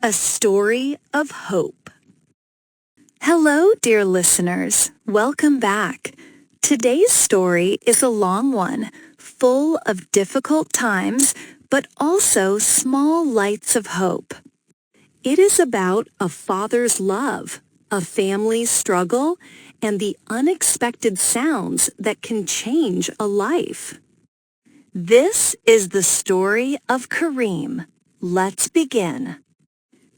A story of hope. Hello, dear listeners. Welcome back. Today's story is a long one, full of difficult times, but also small lights of hope. It is about a father's love, a family's struggle, and the unexpected sounds that can change a life. This is the story of Kareem. Let's begin.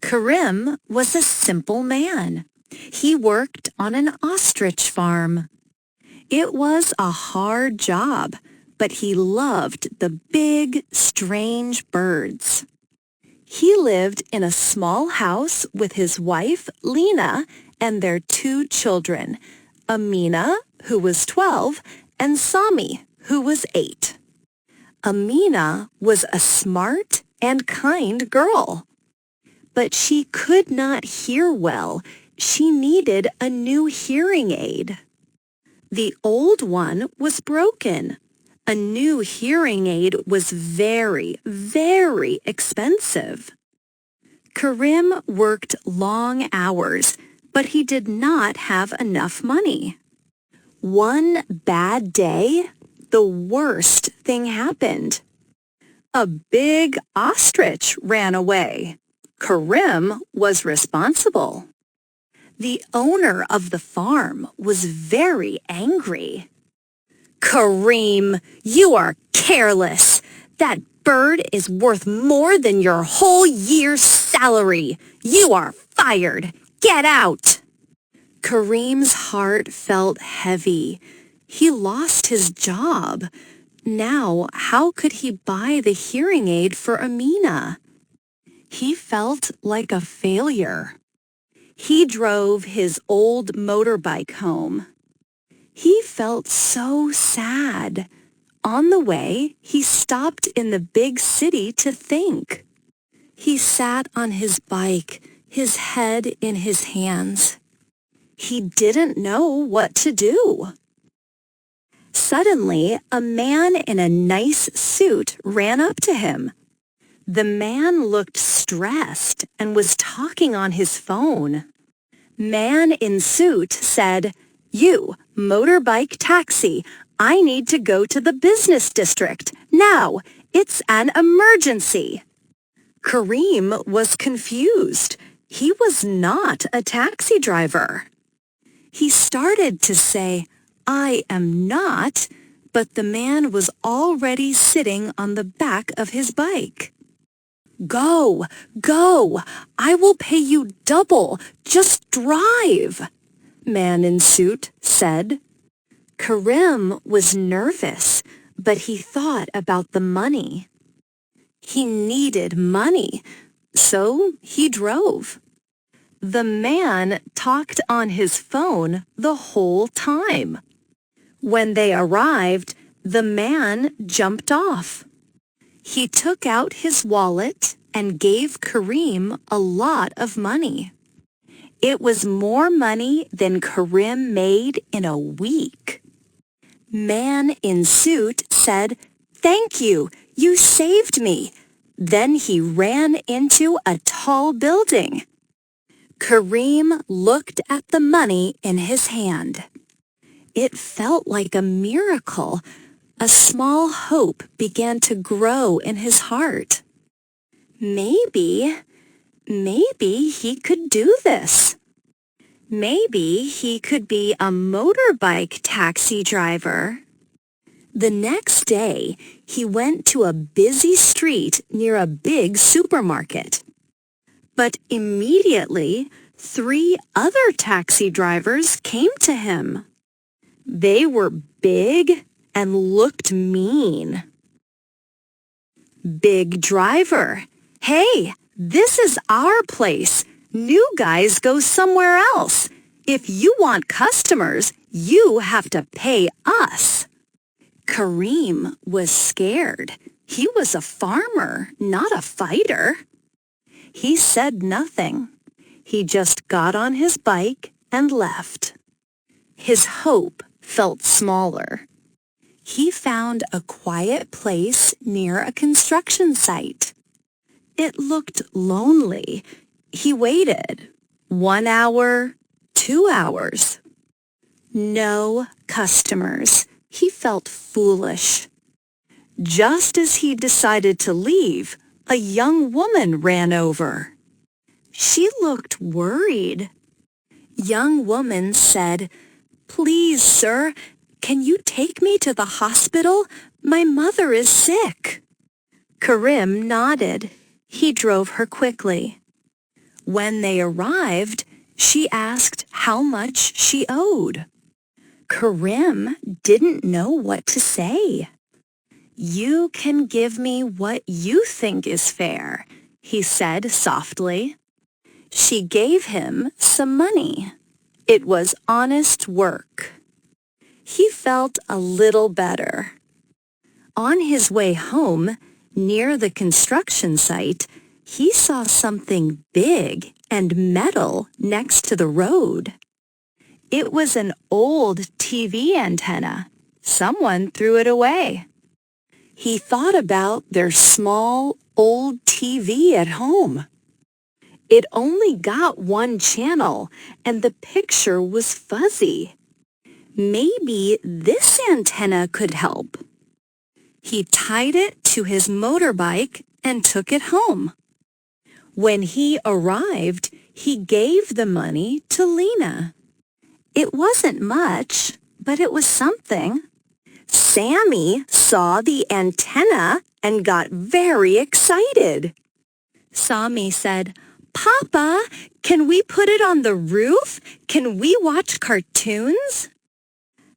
Kareem was a simple man. He worked on an ostrich farm. It was a hard job, but he loved the big, strange birds. He lived in a small house with his wife, Lena, and their 2 children, Amina, who was 12, and Sami, who was 8. Amina was a smart and kind girl. But she could not hear well. She needed a new hearing aid. The old one was broken. A new hearing aid was very, very expensive. Kareem worked long hours, but he did not have enough money. One bad day, the worst thing happened. A big ostrich ran away. Kareem was responsible. The owner of the farm was very angry. "Kareem, you are careless. That bird is worth more than your whole year's salary. You are fired. Get out." Kareem's heart felt heavy. He lost his job. Now, how could he buy the hearing aid for Amina? He felt like a failure. He drove his old motorbike home. He felt so sad. On the way, he stopped in the big city to think. He sat on his bike, his head in his hands. He didn't know what to do. Suddenly, a man in a nice suit ran up to him. The man looked stressed and was talking on his phone. Man in suit said, "You, motorbike taxi, I need to go to the business district. Now, it's an emergency." Kareem was confused. He was not a taxi driver. He started to say, "I am not," but the man was already sitting on the back of his bike. "Go, go, I will pay you double. Just drive," man in suit said. Kareem was nervous, but he thought about the money. He needed money, so he drove. The man talked on his phone the whole time. When they arrived, the man jumped off. He took out his wallet and gave Kareem a lot of money. It was more money than Kareem made in a week. Man in suit said, "Thank you, you saved me." Then he ran into a tall building. Kareem looked at the money in his hand. It felt like a miracle. A small hope began to grow in his heart. Maybe he could do this. Maybe he could be a motorbike taxi driver. The next day, he went to a busy street near a big supermarket. But immediately, 3 other taxi drivers came to him. They were big and looked mean. "Big driver, hey, this is our place. New guys go somewhere else. If you want customers, you have to pay us." Kareem was scared. He was a farmer, not a fighter. He said nothing. He just got on his bike and left. His hope felt smaller. He found a quiet place near a construction site. It looked lonely. He waited 1 hour, 2 hours. No customers. He felt foolish. Just as he decided to leave, a young woman ran over. She looked worried. Young woman said, "Please, sir, can you take me to the hospital? My mother is sick." Karim nodded. He drove her quickly. When they arrived, she asked how much she owed. Karim didn't know what to say. "You can give me what you think is fair," he said softly. She gave him some money. It was honest work. He felt a little better. On his way home, near the construction site, he saw something big and metal next to the road. It was an old TV antenna. Someone threw it away. He thought about their small, old TV at home. It only got one channel, and the picture was fuzzy. Maybe this antenna could help. He tied it to his motorbike and took it home. When he arrived, he gave the money to Lena. It wasn't much, but it was something. Sammy saw the antenna and got very excited. Sammy said, "Papa, can we put it on the roof? Can we watch cartoons?"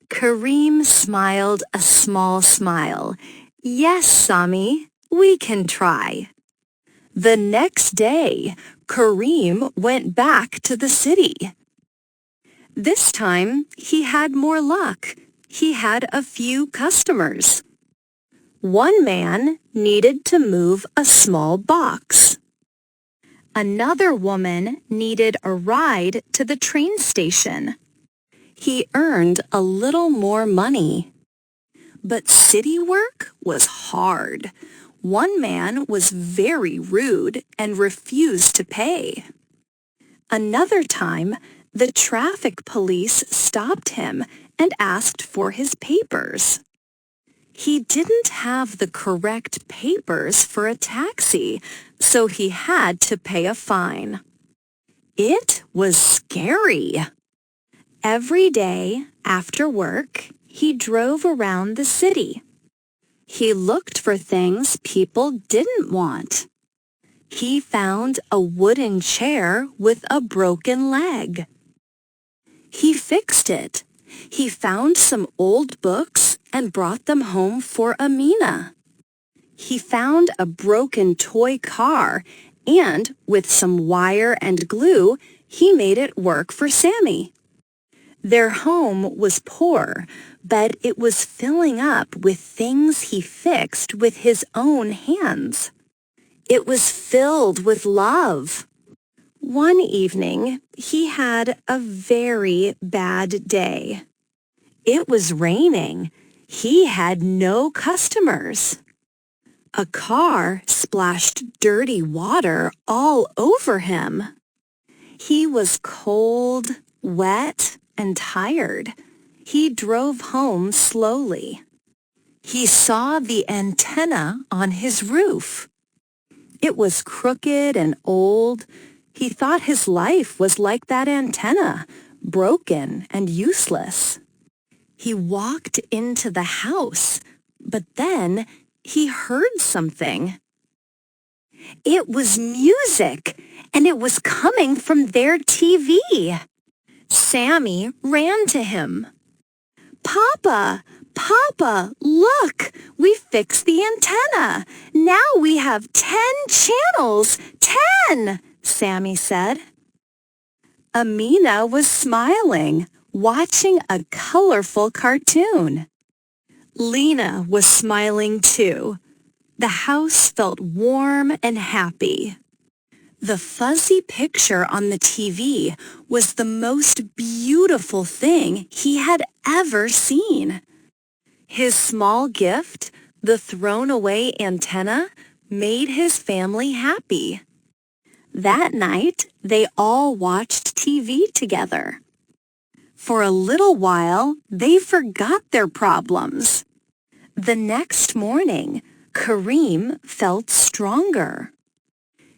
Karim smiled a small smile. "Yes, Sammy, we can try." The next day, Karim went back to the city. This time, he had more luck. He had a few customers. One man needed to move a small box. Another woman needed a ride to the train station. He earned a little more money. But city work was hard. One man was very rude and refused to pay. Another time, the traffic police stopped him and asked for his papers. He didn't have the correct papers for a taxi, so he had to pay a fine. It was scary. Every day after work, he drove around the city. He looked for things people didn't want. He found a wooden chair with a broken leg. He fixed it. He found some old books and brought them home for Amina. He found a broken toy car and, with some wire and glue, he made it work for Sammy. Their home was poor, but it was filling up with things he fixed with his own hands. It was filled with love. One evening, he had a very bad day. It was raining. He had no customers. A car splashed dirty water all over him. He was cold, wet, and tired. He drove home slowly. He saw the antenna on his roof. It was crooked and old. He thought his life was like that antenna, broken and useless. He walked into the house, but then he heard something. It was music, and it was coming from their TV. Sammy ran to him. "Papa, Papa, look, we fixed the antenna. Now we have 10 channels, 10, Sammy said. Amina was smiling, watching a colorful cartoon. Lena was smiling too. The house felt warm and happy. The fuzzy picture on the TV was the most beautiful thing he had ever seen. His small gift, the thrown-away antenna, made his family happy. That night, they all watched TV together. For a little while, they forgot their problems. The next morning, Kareem felt stronger.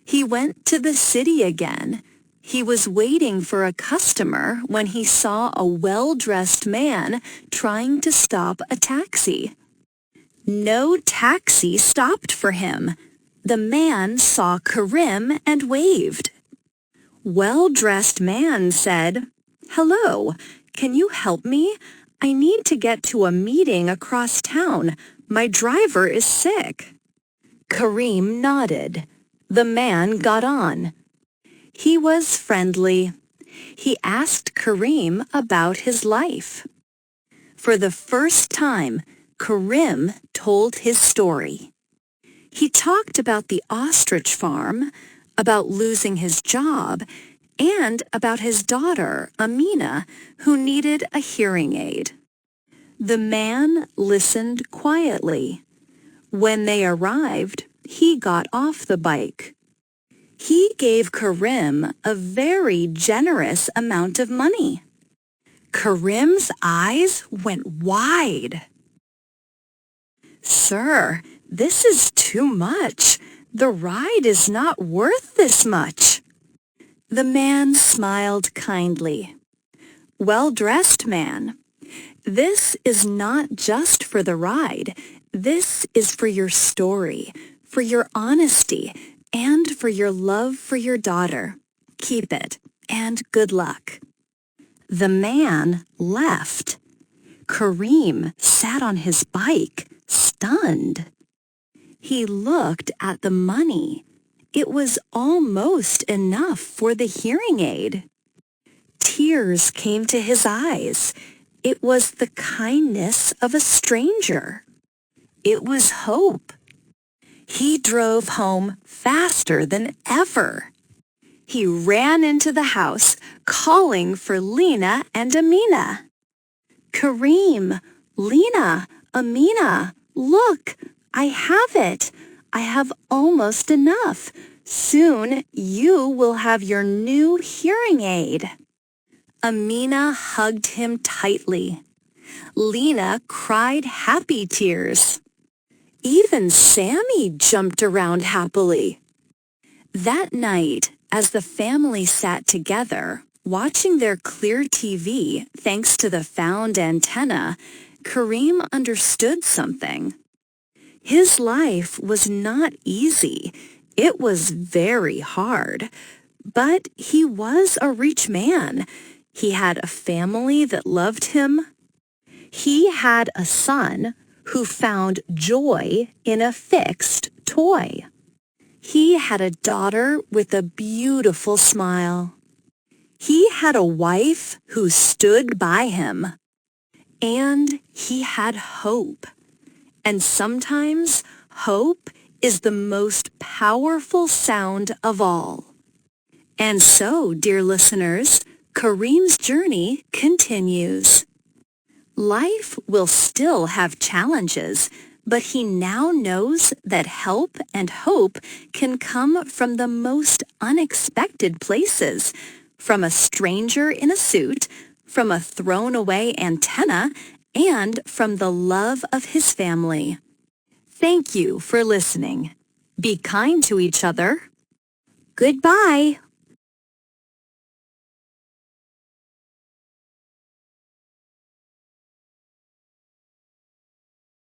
He went to the city again. He was waiting for a customer when he saw a well-dressed man trying to stop a taxi. No taxi stopped for him. The man saw Kareem and waved. Well-dressed man said, "Hello, can you help me? I need to get to a meeting across town. My driver is sick." Kareem nodded. The man got on. He was friendly. He asked Kareem about his life. For the first time, Kareem told his story. He talked about the ostrich farm, about losing his job, and about his daughter, Amina, who needed a hearing aid. The man listened quietly. When they arrived, he got off the bike. He gave Kareem a very generous amount of money. Kareem's eyes went wide. "Sir, this is too much. The ride is not worth this much." The man smiled kindly. "Well-dressed man, this is not just for the ride. This is for your story, for your honesty, and for your love for your daughter. Keep it, and good luck." The man left. Kareem sat on his bike, stunned. He looked at the money. It was almost enough for the hearing aid. Tears came to his eyes. It was the kindness of a stranger. It was hope. He drove home faster than ever. He ran into the house, calling for Lena and Amina. "Kareem, Lena, Amina, look, I have it. I have almost enough. Soon you will have your new hearing aid." Amina hugged him tightly. Lena cried happy tears. Even Sammy jumped around happily. That night, as the family sat together, watching their clear TV thanks to the found antenna, Kareem understood something. His life was not easy. It was very hard. But he was a rich man. He had a family that loved him. He had a son who found joy in a fixed toy. He had a daughter with a beautiful smile. He had a wife who stood by him. And he had hope. And sometimes hope is the most powerful sound of all. And so, dear listeners, Kareem's journey continues. Life will still have challenges, but he now knows that help and hope can come from the most unexpected places, from a stranger in a suit, from a thrown-away antenna, and from the love of his family. Thank you for listening. Be kind to each other. Goodbye.